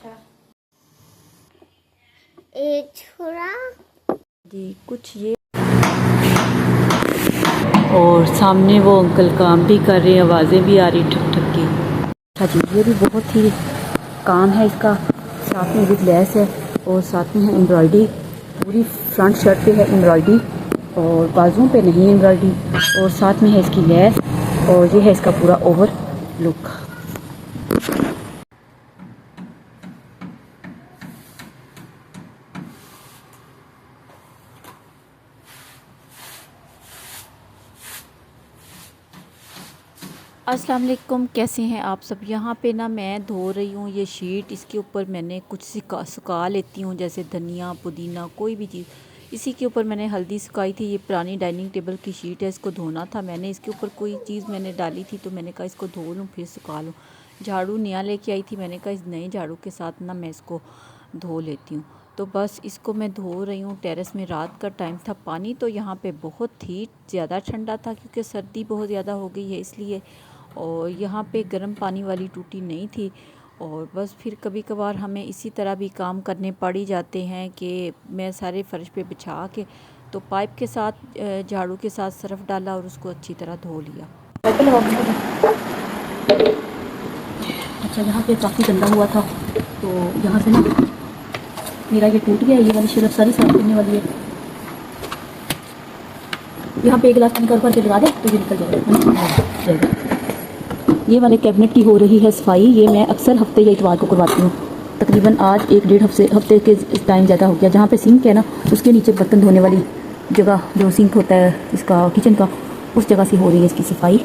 अच्छा एक छोरा जी कुछ ये, और सामने वो अंकल काम भी कर रहे हैं, आवाज़ें भी आ रही ठक ठक की। अच्छा जी, ये भी बहुत ही काम है इसका। साथ में विद लेस है और साथ में है एम्ब्रॉयडरी। पूरी फ्रंट शर्ट पे है एम्ब्रॉयडरी और बाजुओं पे नहीं एम्ब्रॉयडरी, और साथ में है इसकी लेस, और ये है इसका पूरा ओवर लुक। अस्सलाम वालेकुम, कैसे हैं आप सब। यहाँ पे ना मैं धो रही हूँ ये शीट। इसके ऊपर मैंने कुछ सुखा लेती हूँ, जैसे धनिया पुदीना कोई भी चीज़। इसी के ऊपर मैंने हल्दी सुखाई थी। ये पुरानी डाइनिंग टेबल की शीट है, इसको धोना था मैंने। इसके ऊपर कोई चीज़ मैंने डाली थी तो मैंने कहा इसको धो लूँ फिर सुखा लूँ। झाड़ू नया लेके आई थी, मैंने कहा इस नए झाड़ू के साथ ना मैं इसको धो लेती हूँ। तो बस इसको मैं धो रही हूँ। टेरेस में रात का टाइम था, पानी तो यहाँ पे बहुत ही ज़्यादा ठंडा था क्योंकि सर्दी बहुत ज़्यादा हो गई है इसलिए। और यहाँ पे गर्म पानी वाली टूटी नहीं थी। और बस फिर कभी कभार हमें इसी तरह भी काम करने पड़ ही जाते हैं कि मैं सारे फर्श पे बिछा के तो पाइप के साथ झाड़ू के साथ सरफ डाला और उसको अच्छी तरह धो लिया। अच्छा, यहाँ पे काफ़ी गंदा हुआ था तो यहाँ से ना मेरा ये टूट गया। ये वाली शेल्फ सारी साफ करने वाली है। यहाँ पे एक गिलास पानी का ऊपर से लगा दे तो ये निकल जाएगा। ये वाले कैबिनेट की हो रही है सफाई। ये मैं अक्सर हफ्ते या इतवार को करवाती हूँ। तकरीबन आज 1-1.5 हफ्ते के टाइम ज़्यादा हो गया। जहाँ पे सिंक है ना उसके नीचे बर्तन धोने वाली जगह, जो सिंक होता है इसका किचन का, उस जगह से हो रही है इसकी सफाई।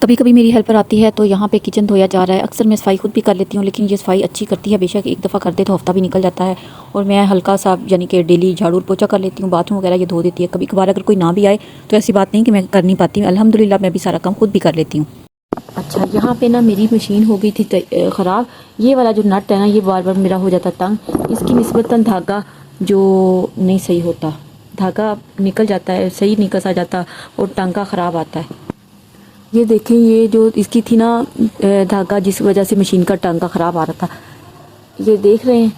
कभी कभी मेरी हेल्पर आती है तो यहाँ पे किचन धोया जा रहा है। अक्सर मैं सफाई खुद भी कर लेती हूँ, लेकिन ये सफाई अच्छी करती है। बेशक एक दफ़ा कर दे तो हफ्ता भी निकल जाता है। और मैं हल्का सा यानी कि डेली झाड़ू पोछा कर लेती हूँ। बाथरूम वगैरह ये धो देती है। कभी कभार अगर कोई ना भी आए तो ऐसी बात नहीं कि मैं कर नहीं पाती। अल्हम्दुलिल्लाह मैं भी सारा काम खुद भी कर लेती हूँ। अच्छा, यहाँ पे ना मेरी मशीन हो गई थी ख़राब। ये वाला जो नट है ना ये बार बार मेरा हो जाता तंग। इसकी निस्बतन धागा जो नहीं सही होता, धागा निकल जाता है, सही नहीं कसा जाता और टांका ख़राब आता है। ये देखें, ये जो इसकी थी ना धागा, जिस वजह से मशीन का टांका ख़राब आ रहा था, ये देख रहे हैं।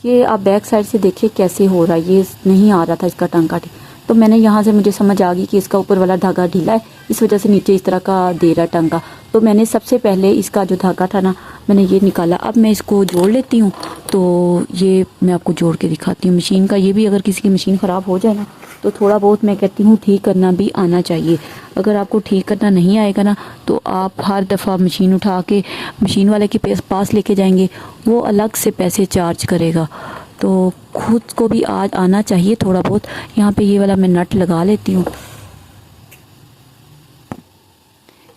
ये आप बैक साइड से देखिए कैसे हो रहा है। ये नहीं आ रहा था इसका टांका ठीक। तो मैंने यहाँ से मुझे समझ आ गई कि इसका ऊपर वाला धागा ढीला है, इस वजह से नीचे इस तरह का दे रहा टांका। तो मैंने सबसे पहले इसका जो धागा था ना मैंने ये निकाला। अब मैं इसको जोड़ लेती हूँ। तो ये मैं आपको जोड़ के दिखाती हूँ मशीन का। ये भी अगर किसी की मशीन ख़राब हो जाए ना तो थोड़ा बहुत मैं कहती हूँ ठीक करना भी आना चाहिए। अगर आपको ठीक करना नहीं आएगा ना तो आप हर दफ़ा मशीन उठा के मशीन वाले के पास लेके जाएंगे, वो अलग से पैसे चार्ज करेगा। तो खुद को भी आज आना चाहिए थोड़ा बहुत। यहाँ पे ये वाला मैं नट लगा लेती हूँ।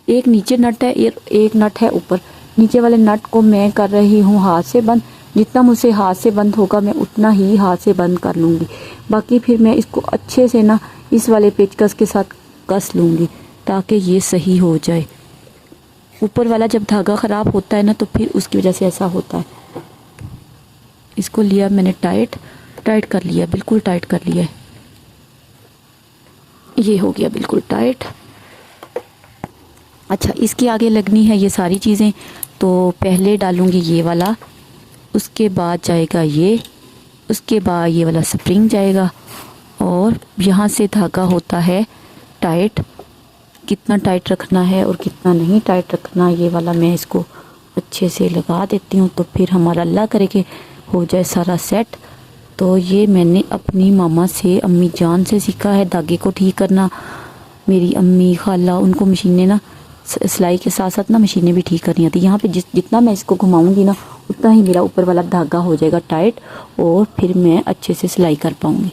एक नीचे नट है, एक नट है ऊपर। नीचे वाले नट को मैं कर रही हूँ हाथ से बंद। जितना मुझसे हाथ से बंद होगा मैं उतना ही हाथ से बंद कर लूँगी। बाकी फिर मैं इसको अच्छे से ना इस वाले पेचकस के साथ कस लूँगी ताकि ये सही हो जाए। ऊपर वाला जब धागा ख़राब होता है ना तो फिर उसकी वजह से ऐसा होता है। इसको लिया मैंने टाइट कर लिया, बिल्कुल टाइट कर लिया है। ये हो गया बिल्कुल टाइट। अच्छा, इसके आगे लगनी है ये सारी चीज़ें। तो पहले डालूँगी ये वाला, उसके बाद जाएगा ये, उसके बाद ये वाला स्प्रिंग जाएगा। और यहाँ से धागा होता है टाइट। कितना टाइट रखना है और कितना नहीं टाइट रखना, ये वाला मैं इसको अच्छे से लगा देती हूँ। तो फिर हमारा अल्लाह करे कि हो जाए सारा सेट। तो ये मैंने अपनी मामा से, अम्मी जान से सीखा है धागे को ठीक करना। मेरी अम्मी खाला उनको मशीनें ना सिलाई के साथ साथ ना मशीनें भी ठीक करनी आती। यहाँ पे जितना मैं इसको घुमाऊंगी ना उतना ही मेरा ऊपर वाला धागा हो जाएगा टाइट और फिर मैं अच्छे से सिलाई कर पाऊंगी।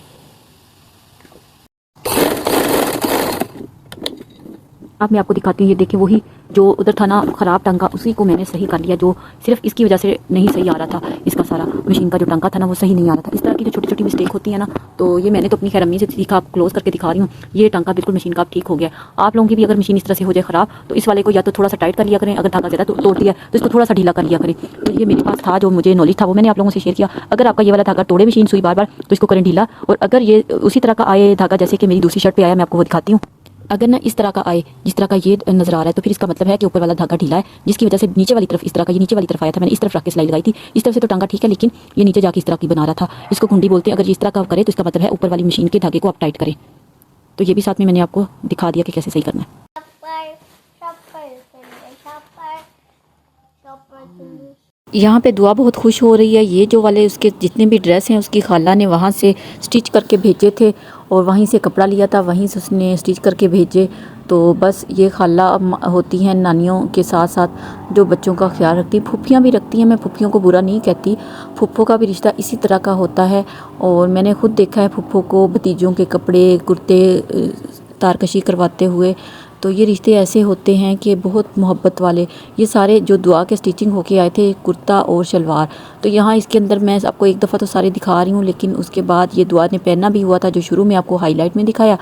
अब मैं आपको दिखाती हूँ। ये देखिए, वही जो उधर था ना ख़राब टांका, उसी को मैंने सही कर लिया। जो सिर्फ इसकी वजह से नहीं सही आ रहा था, इसका सारा मशीन का जो टांका था ना वो सही नहीं आ रहा था। इस तरह की जो छोटी छोटी मिस्टेक होती है ना, तो ये मैंने तो अपनी खैर अम्मी से सीखा। आप क्लोज करके दिखा रही हूँ। ये टांका बिल्कुल मशीन का ठीक हो गया। आप लोगों की भी अगर मशीन इस तरह से हो जाए ख़राब तो इस वाले को या तो थोड़ा सा टाइट कर लिया करें, अगर धागा ज़्यादा तोड़ दिया तो इसको थोड़ा सा ढीला कर लिया करें। तो ये मेरे पास था, जो मुझे नॉलेज था वो मैंने आप लोगों से शेयर किया। अगर आपका ये वाला धागा तोड़े मशीन सुई बार बार तो इसको करें ढीला। और अगर ये उसी तरह का आए धागा जैसे कि मेरी दूसरी शर्ट पर आया, मैं आपको वो दिखाती हूँ। अगर ना इस तरह का आए, जिस तरह का ये नज़र आ रहा है, तो फिर इसका मतलब है कि ऊपर वाला धागा ढीला है, जिसकी वजह से नीचे वाली तरफ इस तरह का, ये नीचे वाली तरफ आया था। मैंने इस तरफ रख के सिलाई लगाई थी, इस तरफ से तो टांगा ठीक है, लेकिन ये नीचे जाके इस तरह की बना रहा था। इसको घुंडी बोलते हैं। अगर ये इस तरह का करे तो इसका मतलब है ऊपर वाली मशीन के धागे को आप टाइट करें। तो ये भी साथ में मैंने आपको दिखा दिया कि कैसे सही करना है। यहाँ पे दुआ बहुत खुश हो रही है। ये जो वाले उसके जितने भी ड्रेस हैं उसकी खाला ने वहाँ से स्टिच करके भेजे थे और वहीं से कपड़ा लिया था, वहीं से उसने स्टिच करके भेजे। तो बस ये खाला होती हैं नानियों के साथ साथ जो बच्चों का ख्याल रखती, फूफियाँ भी रखती हैं। मैं फूफियों को बुरा नहीं कहती, फूफो का भी रिश्ता इसी तरह का होता है। और मैंने खुद देखा है फूफो को भतीजों के कपड़े कुर्ते तारकशी करवाते हुए। तो ये रिश्ते ऐसे होते हैं कि बहुत मोहब्बत वाले। ये सारे जो दुआ के स्टिचिंग होके आए थे, कुर्ता और शलवार। तो यहाँ इसके अंदर मैं आपको एक दफ़ा तो सारे दिखा रही हूँ, लेकिन उसके बाद ये दुआ ने पहनना भी हुआ था, जो शुरू में आपको हाईलाइट में दिखाया।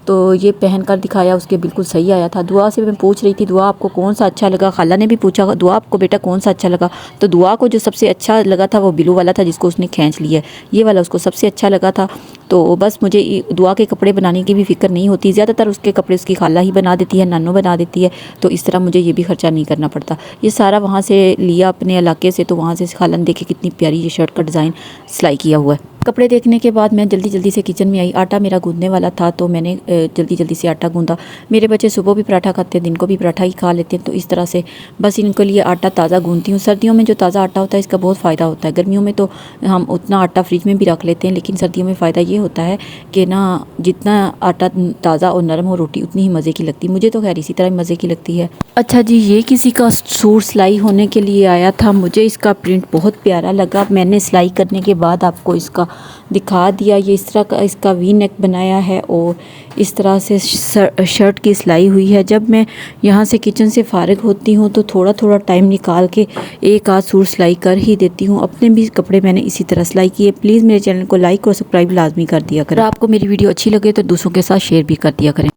तो ये पहन कर दिखाया, उसके बिल्कुल सही आया था। दुआ से मैं पूछ रही थी, दुआ आपको कौन सा अच्छा लगा? खाला ने भी पूछा, दुआ आपको बेटा कौन सा अच्छा लगा? तो दुआ को जो सबसे अच्छा लगा था वो बिलू वाला था, जिसको उसने खींच लिया। ये वाला उसको सबसे अच्छा लगा था। तो बस मुझे दुआ के कपड़े बनाने की भी फ़िक्र नहीं होती। ज़्यादातर उसके कपड़े उसकी खाला ही बना देती है, नानो बना देती है। तो इस तरह मुझे ये भी ख़र्चा नहीं करना पड़ता। ये सारा वहाँ से लिया अपने इलाके से, तो वहाँ से खाला ने देखे कितनी प्यारी ये शर्ट का डिज़ाइन सिलाई किया हुआ है। कपड़े देखने के बाद मैं जल्दी जल्दी से किचन में आई। आटा मेरा गूंदने वाला था, तो मैंने जल्दी जल्दी से आटा गूंदा। मेरे बच्चे सुबह भी पराठा खाते हैं, दिन को भी पराठा ही खा लेते हैं। तो इस तरह से बस इनके लिए आटा ताज़ा गूंदती हूँ। सर्दियों में जो ताज़ा आटा होता है इसका बहुत फ़ायदा होता है। गर्मियों में तो हम उतना आटा फ्रिज में भी रख लेते हैं, लेकिन सर्दियों में फ़ायदा ये होता है कि ना जितना आटा ताज़ा और नरम हो रोटी उतनी ही मज़े की लगती है। मुझे तो खैर इसी तरह मज़े की लगती है। अच्छा जी, ये किसी का सूट सिलाई होने के लिए आया था। मुझे इसका प्रिंट बहुत प्यारा लगा। मैंने सिलाई करने के बाद आपको इसका दिखा दिया। ये इस तरह का इसका वी नेक बनाया है और इस तरह से शर्ट की सिलाई हुई है। जब मैं यहाँ से किचन से फ़ारिग होती हूँ तो थोड़ा थोड़ा टाइम निकाल के एक आध सूट सिलाई कर ही देती हूँ। अपने भी कपड़े मैंने इसी तरह सिलाई किए। प्लीज़ मेरे चैनल को लाइक और सब्सक्राइब लाजमी कर दिया करें। आपको मेरी वीडियो अच्छी लगे तो दूसरों के साथ शेयर भी कर दिया करें।